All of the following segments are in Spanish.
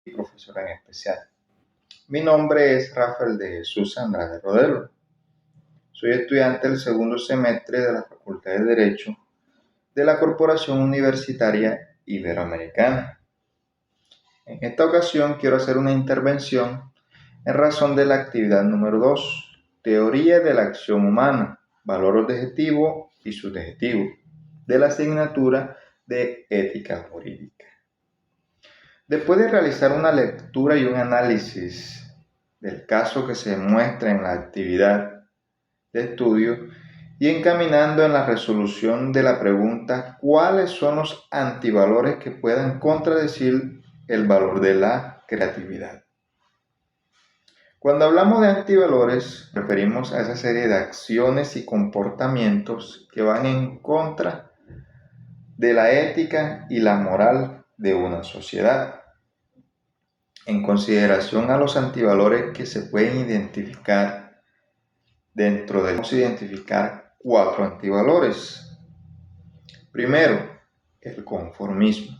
profesora en especial. Mi nombre es Rafael de Jesús Andrade Rodelo. Soy estudiante del segundo semestre de la Facultad de Derecho de la Corporación Universitaria Iberoamericana. En esta ocasión quiero hacer una intervención en razón de la actividad número 2, Teoría de la Acción Humana, Valor Objetivo y Subjetivo, de la asignatura de Ética Jurídica. Después de realizar una lectura y un análisis del caso que se muestra en la actividad de estudio y encaminando en la resolución de la pregunta ¿cuáles son los antivalores que puedan contradecir el valor de la creatividad? Cuando hablamos de antivalores, referimos a esa serie de acciones y comportamientos que van en contra de la ética y la moral de una sociedad. En consideración a los antivalores que se pueden identificar, vamos a identificar 4 antivalores. Primero, el conformismo,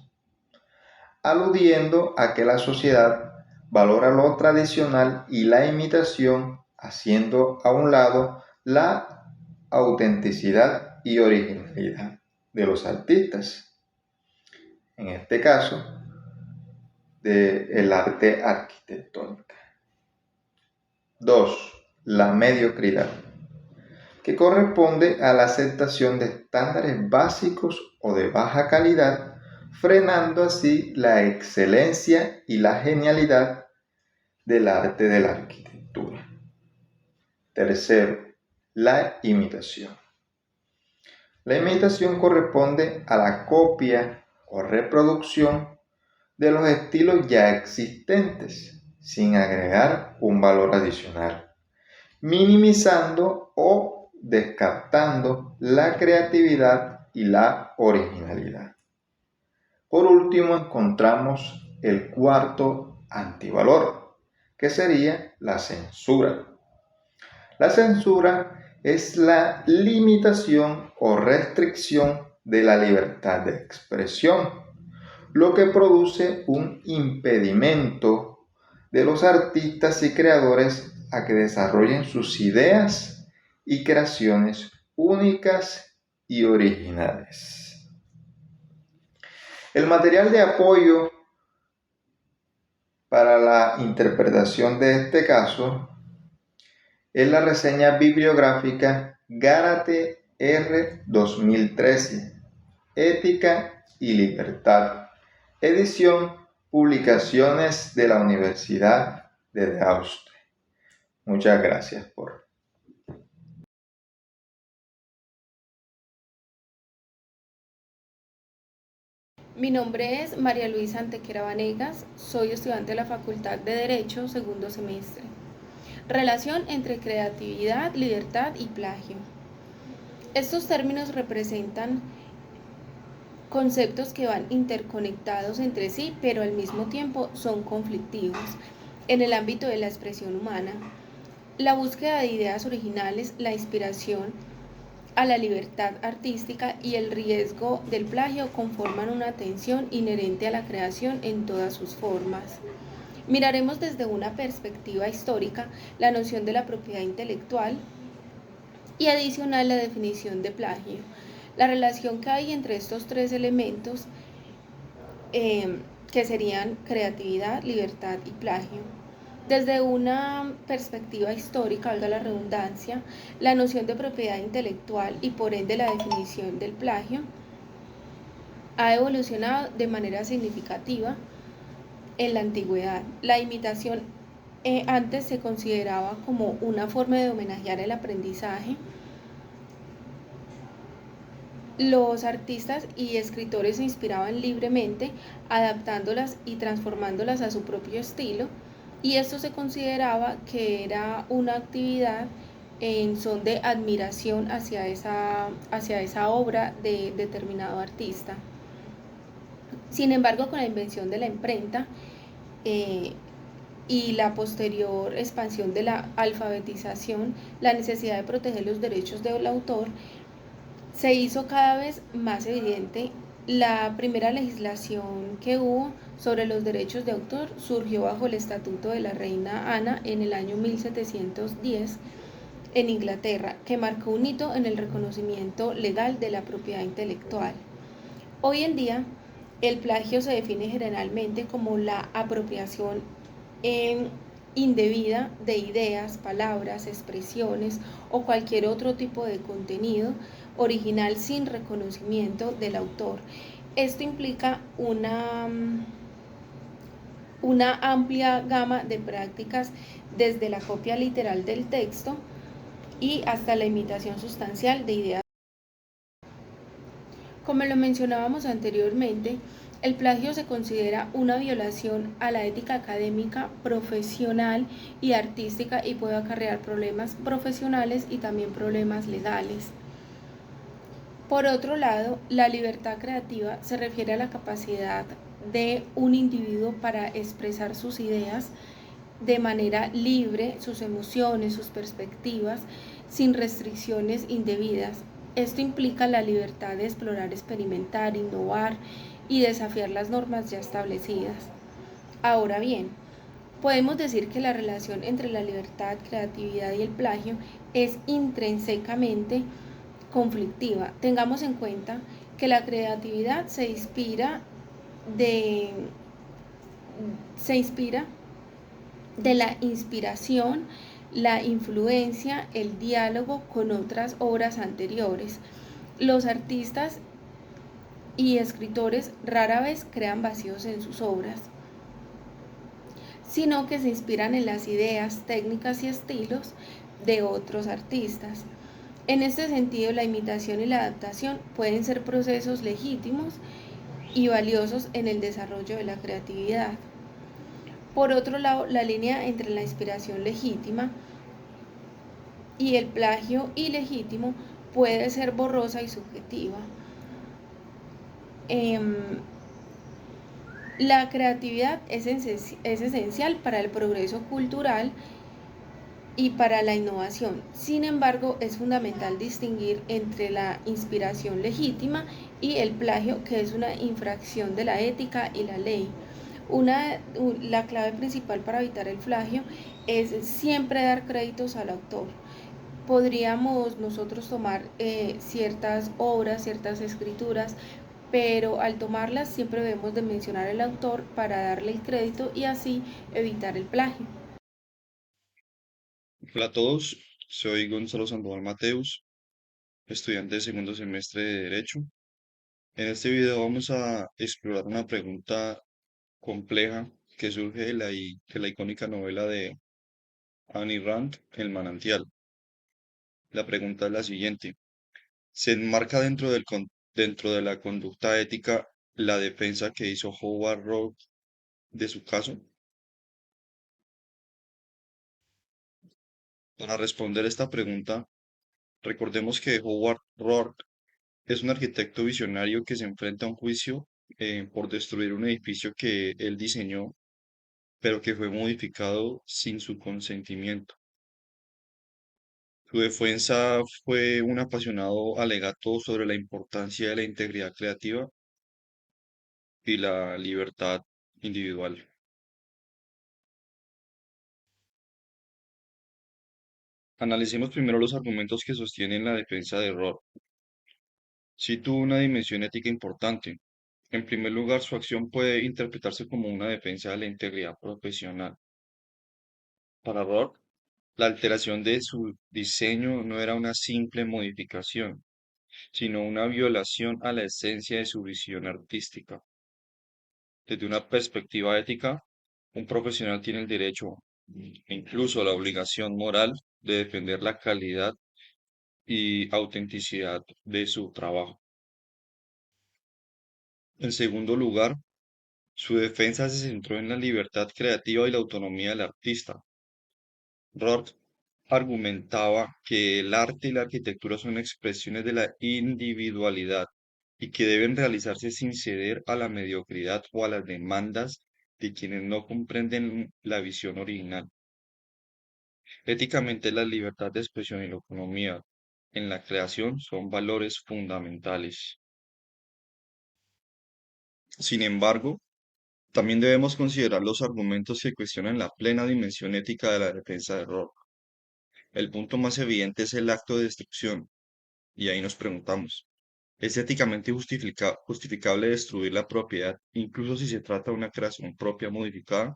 aludiendo a que la sociedad valora lo tradicional y la imitación, haciendo a un lado la autenticidad y originalidad de los artistas. En este caso, del arte arquitectónica. 2. La mediocridad, que corresponde a la aceptación de estándares básicos o de baja calidad, frenando así la excelencia y la genialidad del arte de la arquitectura. Tercero, la imitación. La imitación corresponde a la copia o reproducción de los estilos ya existentes, sin agregar un valor adicional, minimizando o descartando la creatividad y la originalidad. Por último, encontramos el cuarto antivalor, que sería la censura. La censura es la limitación o restricción de la libertad de expresión, lo que produce un impedimento de los artistas y creadores a que desarrollen sus ideas y creaciones únicas y originales. El material de apoyo para la interpretación de este caso es la reseña bibliográfica Gárate R. 2013, Ética y Libertad, edición Publicaciones de la Universidad de Deusto. Muchas gracias por... Mi nombre es María Luisa Antequera Vanegas, soy estudiante de la Facultad de Derecho, segundo semestre. Relación entre creatividad, libertad y plagio. Estos términos representan conceptos que van interconectados entre sí, pero al mismo tiempo son conflictivos. En el ámbito de la expresión humana, la búsqueda de ideas originales, la inspiración a la libertad artística y el riesgo del plagio conforman una tensión inherente a la creación en todas sus formas. Miraremos desde una perspectiva histórica la noción de la propiedad intelectual y adicional la definición de plagio. La relación que hay entre estos tres elementos que serían creatividad, libertad y plagio. Desde una perspectiva histórica, valga la redundancia, la noción de propiedad intelectual y por ende la definición del plagio ha evolucionado de manera significativa en la antigüedad. La imitación antes se consideraba como una forma de homenajear el aprendizaje. Los artistas y escritores se inspiraban libremente, adaptándolas y transformándolas a su propio estilo, y esto se consideraba que era una actividad en son de admiración hacia esa obra de determinado artista. Sin embargo, con la invención de la imprenta y la posterior expansión de la alfabetización, la necesidad de proteger los derechos del autor se hizo cada vez más evidente La primera legislación que hubo sobre los derechos de autor surgió bajo el Estatuto de la Reina Ana en el año 1710 en Inglaterra, que marcó un hito en el reconocimiento legal de la propiedad intelectual. Hoy en día, el plagio se define generalmente como la apropiación en indebida de ideas, palabras, expresiones o cualquier otro tipo de contenido original sin reconocimiento del autor. Esto implica una amplia gama de prácticas desde la copia literal del texto y hasta la imitación sustancial de ideas. Como lo mencionábamos anteriormente, el plagio se considera una violación a la ética académica, profesional y artística y puede acarrear problemas profesionales y también problemas legales. Por otro lado, la libertad creativa se refiere a la capacidad de un individuo para expresar sus ideas de manera libre, sus emociones, sus perspectivas, sin restricciones indebidas. Esto implica la libertad de explorar, experimentar, innovar y desafiar las normas ya establecidas. Ahora bien, podemos decir que la relación entre la libertad, creatividad y el plagio es intrínsecamente conflictiva. Tengamos en cuenta que la creatividad de, se inspira de la inspiración, la influencia, el diálogo con otras obras anteriores. Los artistas y escritores rara vez crean vacíos en sus obras, sino que se inspiran en las ideas, técnicas y estilos de otros artistas. En este sentido, la imitación y la adaptación pueden ser procesos legítimos y valiosos en el desarrollo de la creatividad. Por otro lado, la línea entre la inspiración legítima y el plagio ilegítimo puede ser borrosa y subjetiva. La creatividad es esencial para el progreso cultural y para la innovación. Sin embargo, es fundamental distinguir entre la inspiración legítima y el plagio, que es una infracción de la ética y la ley. La clave principal para evitar el plagio es siempre dar créditos al autor. Podríamos nosotros tomar ciertas obras, ciertas escrituras, pero al tomarlas siempre debemos de mencionar el autor para darle el crédito y así evitar el plagio. Hola a todos, soy Gonzalo Sandoval Mateus, estudiante de segundo semestre de Derecho. En este video vamos a explorar una pregunta compleja que surge de la icónica novela de Annie Rand, El manantial. La pregunta es la siguiente: ¿se enmarca dentro de la conducta ética la defensa que hizo Howard Roark de su caso? Para responder esta pregunta, recordemos que Howard Roark es un arquitecto visionario que se enfrenta a un juicio por destruir un edificio que él diseñó, pero que fue modificado sin su consentimiento. Su defensa fue un apasionado alegato sobre la importancia de la integridad creativa y la libertad individual. Analicemos primero los argumentos que sostienen la defensa de error. Sí tuvo una dimensión ética importante. En primer lugar, su acción puede interpretarse como una defensa de la integridad profesional. Para Roth, la alteración de su diseño no era una simple modificación, sino una violación a la esencia de su visión artística. Desde una perspectiva ética, un profesional tiene el derecho e incluso la obligación moral de defender la calidad y autenticidad de su trabajo. En segundo lugar, su defensa se centró en la libertad creativa y la autonomía del artista. Roth argumentaba que el arte y la arquitectura son expresiones de la individualidad y que deben realizarse sin ceder a la mediocridad o a las demandas de quienes no comprenden la visión original. Éticamente, la libertad de expresión y la autonomía en la creación son valores fundamentales. Sin embargo, también debemos considerar los argumentos que cuestionan la plena dimensión ética de la defensa de error. El punto más evidente es el acto de destrucción, y ahí nos preguntamos, ¿es éticamente justificable destruir la propiedad, incluso si se trata de una creación propia modificada?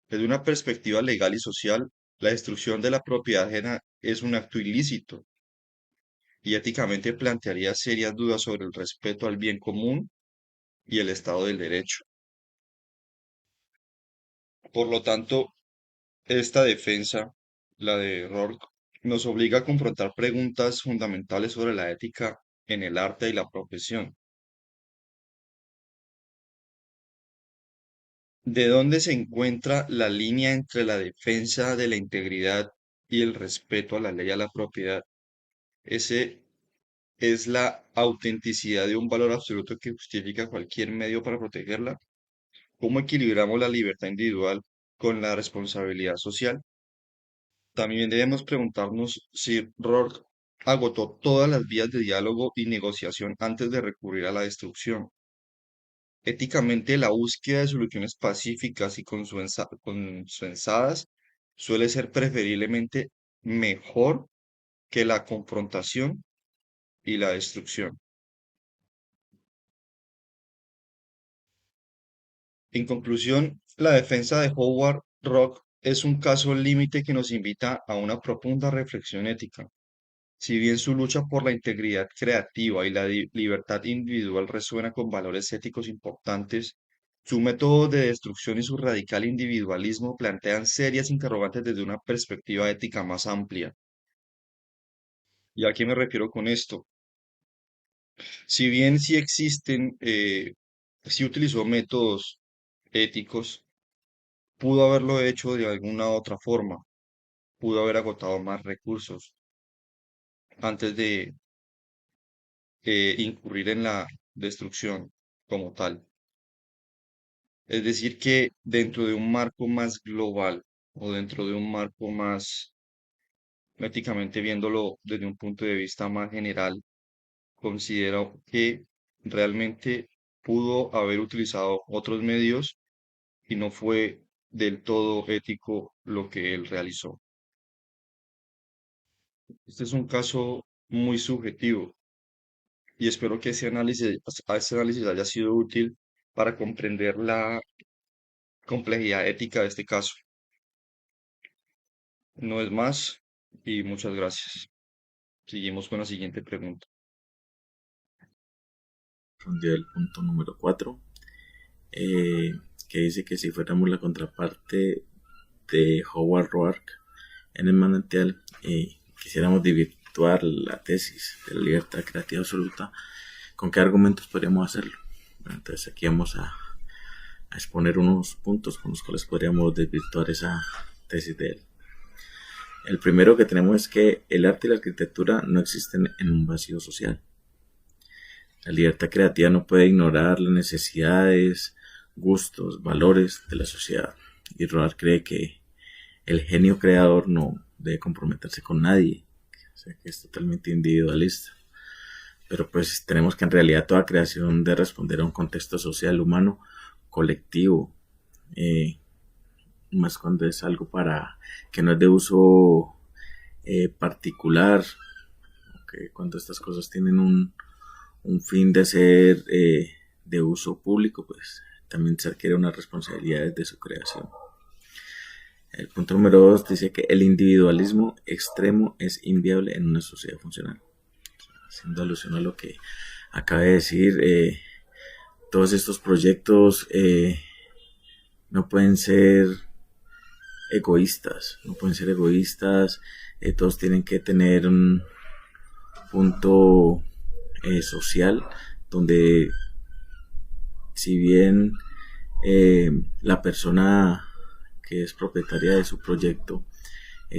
Desde una perspectiva legal y social, la destrucción de la propiedad ajena es un acto ilícito y éticamente plantearía serias dudas sobre el respeto al bien común y el Estado del Derecho. Por lo tanto, esta defensa, la de Rourke, nos obliga a confrontar preguntas fundamentales sobre la ética en el arte y la profesión. ¿De dónde se encuentra la línea entre la defensa de la integridad y el respeto a la ley y a la propiedad? Ese es la autenticidad de un valor absoluto que justifica cualquier medio para protegerla. ¿Cómo equilibramos la libertad individual con la responsabilidad social? También debemos preguntarnos si Rourke agotó todas las vías de diálogo y negociación antes de recurrir a la destrucción. Éticamente, la búsqueda de soluciones pacíficas y consensadas suele ser preferiblemente mejor que la confrontación y la destrucción. En conclusión, la defensa de Howard Rock es un caso límite que nos invita a una profunda reflexión ética. Si bien su lucha por la integridad creativa y la libertad individual resuena con valores éticos importantes, su método de destrucción y su radical individualismo plantean serias interrogantes desde una perspectiva ética más amplia. ¿Y a qué me refiero con esto? Si bien sí existen, sí utilizó métodos éticos, pudo haberlo hecho de alguna otra forma, pudo haber agotado más recursos antes de incurrir en la destrucción como tal. Es decir, que dentro de un marco más global o dentro de un marco más éticamente viéndolo desde un punto de vista más general, considero que realmente pudo haber utilizado otros medios y no fue del todo ético lo que él realizó. Este es un caso muy subjetivo y espero que ese análisis haya sido útil para comprender la complejidad ética de este caso. No es más y muchas gracias. Seguimos con la siguiente pregunta. Respondió el punto número 4, que dice que si fuéramos la contraparte de Howard Roark en el manantial y quisiéramos desvirtuar la tesis de la libertad creativa absoluta, ¿con qué argumentos podríamos hacerlo? Bueno, entonces aquí vamos a exponer unos puntos con los cuales podríamos desvirtuar esa tesis de él. El primero que tenemos es que el arte y la arquitectura no existen en un vacío social. La libertad creativa no puede ignorar las necesidades, gustos, valores de la sociedad. Y Roark cree que el genio creador no debe comprometerse con nadie, o sea, que es totalmente individualista. Pero pues tenemos que en realidad toda creación debe responder a un contexto social, humano, colectivo, más cuando es algo para que no es de uso particular, okay, cuando estas cosas tienen un fin de ser de uso público, pues también se adquiere una responsabilidad de su creación. El punto número 2 dice que el individualismo extremo es inviable en una sociedad funcional. Haciendo alusión a lo que acabé de decir, todos estos proyectos no pueden ser egoístas, todos tienen que tener un punto social donde si bien la persona que es propietaria de su proyecto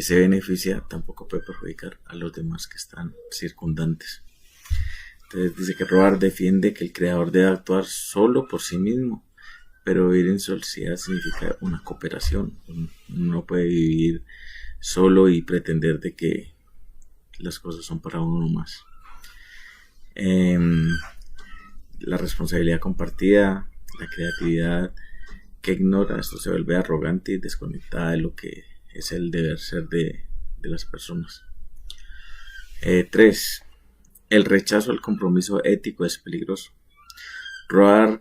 se beneficia, tampoco puede perjudicar a los demás que están circundantes. Entonces dice que Roark defiende que el creador debe actuar solo por sí mismo, pero vivir en sociedad significa una cooperación. Uno no puede vivir solo y pretender de que las cosas son para uno más. La responsabilidad compartida la creatividad que ignora, esto se vuelve arrogante y desconectada de lo que es el deber ser de las personas. 3. El rechazo al compromiso ético es peligroso. Roar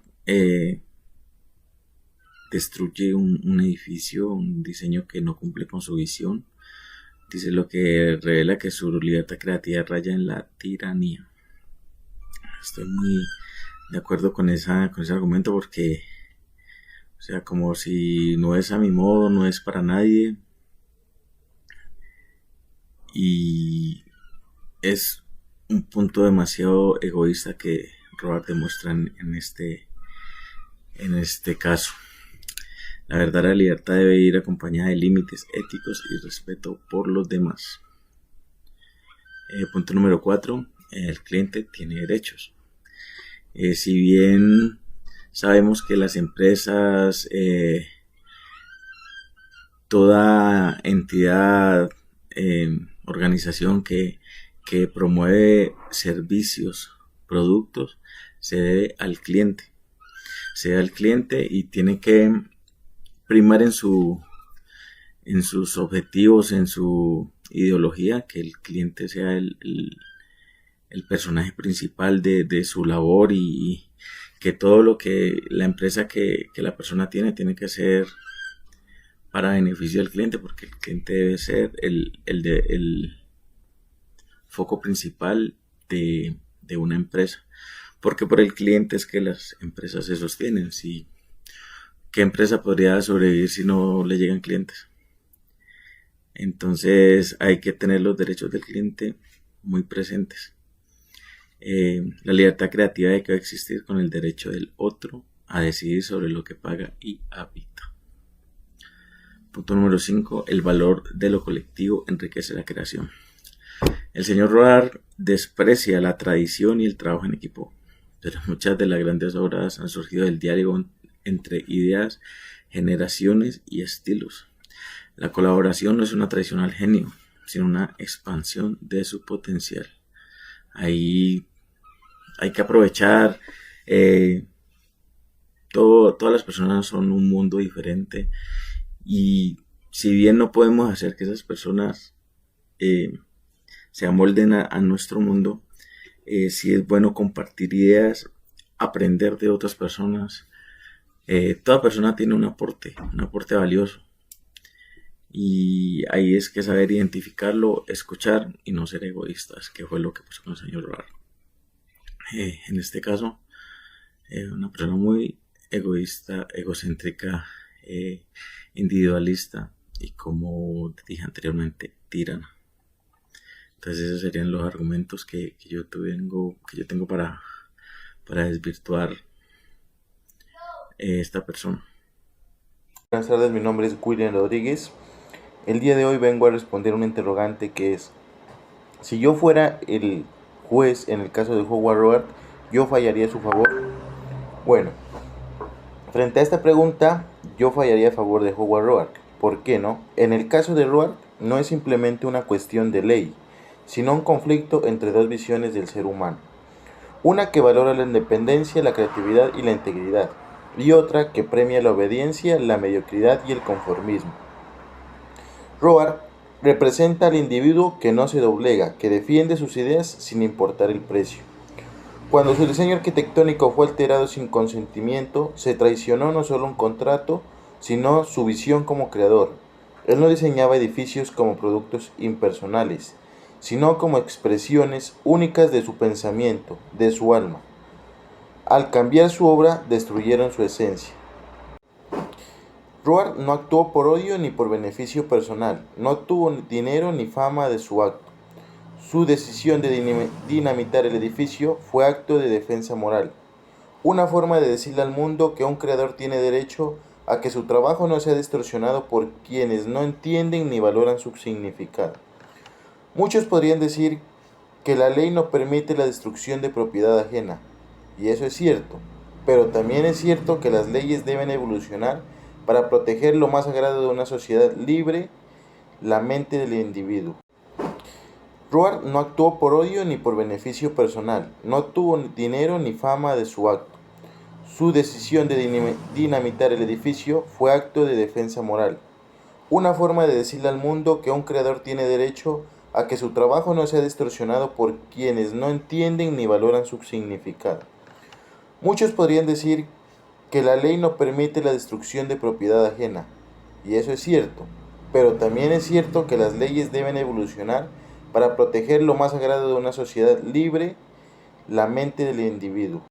destruye un edificio, un diseño que no cumple con su visión. Dice lo que revela que su libertad creativa raya en la tiranía. Estoy muy de acuerdo con ese argumento porque, o sea, como si no es a mi modo, no es para nadie. Y es un punto demasiado egoísta que Roar demuestra en este caso. La verdadera libertad debe ir acompañada de límites éticos y respeto por los demás. Punto número 4. El cliente tiene derechos. Si bien sabemos que las empresas, toda entidad, organización que promueve servicios, productos, se debe al cliente. Y tiene que primar en sus objetivos, en su ideología, que el cliente sea el personaje principal de su labor y que todo lo que la empresa que la persona tiene que ser para beneficio del cliente, porque el cliente debe ser el foco principal de una empresa, porque por el cliente es que las empresas se sostienen. ¿Qué empresa podría sobrevivir si no le llegan clientes? Entonces hay que tener los derechos del cliente muy presentes. La libertad creativa debe existir con el derecho del otro a decidir sobre lo que paga y habita. Punto número 5. El valor de lo colectivo enriquece la creación. El señor Roar desprecia la tradición y el trabajo en equipo, pero muchas de las grandes obras han surgido del diálogo entre ideas, generaciones y estilos. La colaboración no es una traición al genio, sino una expansión de su potencial. Ahí hay que aprovechar, todas las personas son un mundo diferente, y si bien no podemos hacer que esas personas se amolden a nuestro mundo, sí es bueno compartir ideas, aprender de otras personas. Toda persona tiene un aporte valioso, y ahí es que saber identificarlo, escuchar y no ser egoístas, que fue lo que pasó con el señor Roar. En este caso, una persona muy egoísta, egocéntrica, individualista y, como dije anteriormente, tirana. Entonces esos serían los argumentos que yo tengo para desvirtuar esta persona. Buenas tardes, mi nombre es William Rodríguez. El día de hoy vengo a responder una interrogante que es: si yo fuera el juez en el caso de Howard Roark, ¿yo fallaría a su favor? Bueno, frente a esta pregunta, yo fallaría a favor de Howard Roark. ¿Por qué no? En el caso de Roark, no es simplemente una cuestión de ley, sino un conflicto entre dos visiones del ser humano. Una que valora la independencia, la creatividad y la integridad, y otra que premia la obediencia, la mediocridad y el conformismo. Roark representa al individuo que no se doblega, que defiende sus ideas sin importar el precio. Cuando su diseño arquitectónico fue alterado sin consentimiento, se traicionó no solo un contrato, sino su visión como creador. Él no diseñaba edificios como productos impersonales, sino como expresiones únicas de su pensamiento, de su alma. Al cambiar su obra, destruyeron su esencia. Roark no actuó por odio ni por beneficio personal, no obtuvo dinero ni fama de su acto. Su decisión de dinamitar el edificio fue acto de defensa moral, una forma de decirle al mundo que un creador tiene derecho a que su trabajo no sea distorsionado por quienes no entienden ni valoran su significado. Muchos podrían decir que la ley no permite la destrucción de propiedad ajena, y eso es cierto, pero también es cierto que las leyes deben evolucionar para proteger lo más sagrado de una sociedad libre, la mente del individuo. Roark no actuó por odio ni por beneficio personal, no obtuvo dinero ni fama de su acto. Su decisión de dinamitar el edificio fue acto de defensa moral, una forma de decirle al mundo que un creador tiene derecho a que su trabajo no sea distorsionado por quienes no entienden ni valoran su significado. Muchos podrían decir que la ley no permite la destrucción de propiedad ajena, y eso es cierto, pero también es cierto que las leyes deben evolucionar para proteger lo más sagrado de una sociedad libre, la mente del individuo.